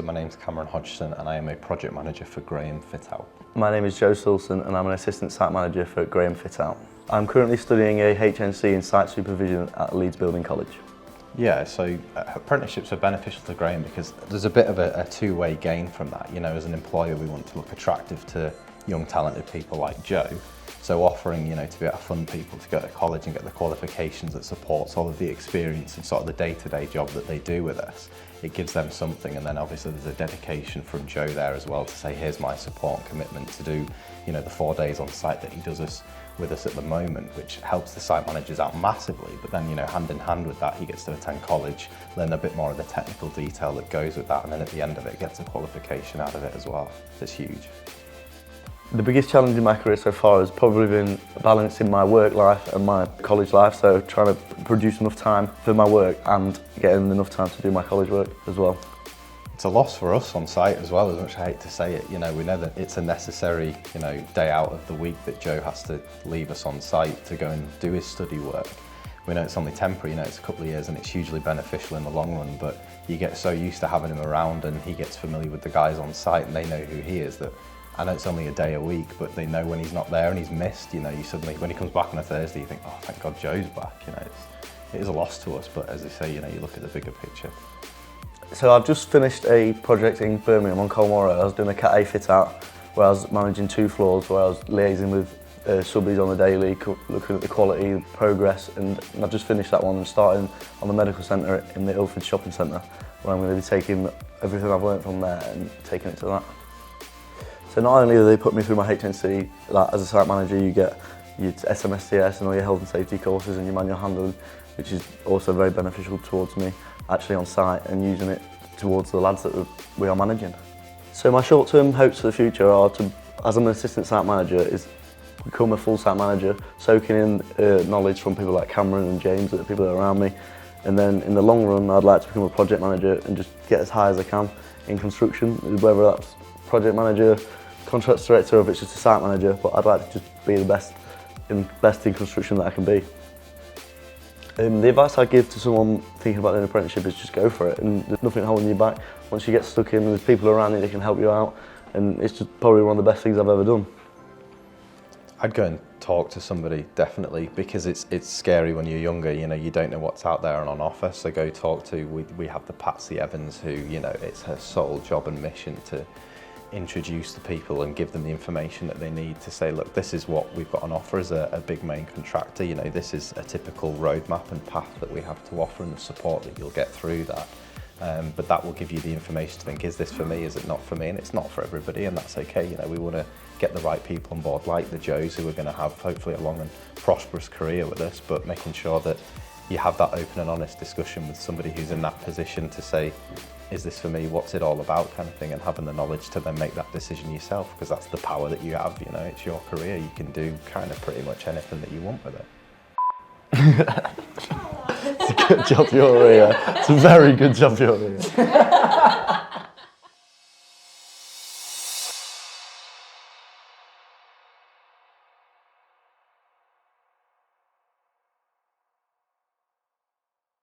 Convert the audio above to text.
so my name's Cameron Hodgson and I am a project manager for Graham Fit Out. My name is Joe Silson and I'm an assistant site manager for Graham Fit Out. I'm currently studying a HNC in site supervision at Leeds Building College. Yeah, so apprenticeships are beneficial to Graham because there's a bit of a two-way gain from that. You know, as an employer we want to look attractive to young talented people like Joe. So offering, you know, to be able to fund people to go to college and get the qualifications that supports all of the experience and sort of the day-to-day job that they do with us, it gives them something. And then obviously there's a dedication from Joe there as well to say, here's my support and commitment to do, you know, the 4 days on site that he does with us at the moment, which helps the site managers out massively. But then, you know, hand in hand with that, he gets to attend college, learn a bit more of the technical detail that goes with that, and then at the end of it, gets a qualification out of it as well. It's huge. The biggest challenge in my career so far has probably been balancing my work life and my college life, so trying to produce enough time for my work and getting enough time to do my college work as well. It's a loss for us on site as well, as much as I hate to say it. You know, we know that it's a necessary, you know, day out of the week that Joe has to leave us on site to go and do his study work. We know it's only temporary, you know, it's a couple of years and it's hugely beneficial in the long run, but you get so used to having him around and he gets familiar with the guys on site and they know who he is, that I know it's only a day a week, but they know when he's not there and he's missed, you know, you suddenly, when he comes back on a Thursday, you think, oh, thank God Joe's back, you know, it is a loss to us, but as they say, you know, you look at the bigger picture. So I've just finished a project in Birmingham on Colmore. I was doing a Cat A fit out where I was managing 2 floors, where I was liaising with subbies on the daily, looking at the quality, progress, and I've just finished that one and starting on the medical centre in the Ilford shopping centre, where I'm going to be taking everything I've learnt from there and taking it to that. So not only do they put me through my HNC, like as a site manager you get your SMSTS and all your health and safety courses and your manual handling, which is also very beneficial towards me actually on site and using it towards the lads that we are managing. So my short-term hopes for the future are to, as I'm an assistant site manager, is become a full site manager, soaking in knowledge from people like Cameron and James, the people that are around me. And then in the long run, I'd like to become a project manager and just get as high as I can in construction, whether that's project manager, contracts director, or if it's just a site manager, but I'd like to just be the best in construction that I can be. The advice I give to someone thinking about an apprenticeship is just go for it, and there's nothing holding you back. Once you get stuck in, there's people around you that can help you out, and it's just probably one of the best things I've ever done. I'd go and talk to somebody, definitely, because it's scary when you're younger, you know, you don't know what's out there and on offer, so go talk to, we have the Patsy Evans who, you know, it's her sole job and mission to introduce the people and give them the information that they need to say, look, this is what we've got on offer as a big main contractor, you know, this is a typical roadmap and path that we have to offer and the support that you'll get through that. But that will give you the information to think, is this for me, is it not for me? And it's not for everybody, and that's okay. You know, we want to get the right people on board, like the Joes, who are going to have hopefully a long and prosperous career with us, but making sure that you have that open and honest discussion with somebody who's in that position to say, is this for me, what's it all about, kind of thing, and having the knowledge to then make that decision yourself, because that's the power that you have, you know, it's your career, you can do kind of pretty much anything that you want with it. It's a good job you're here. It's a very good job you're here.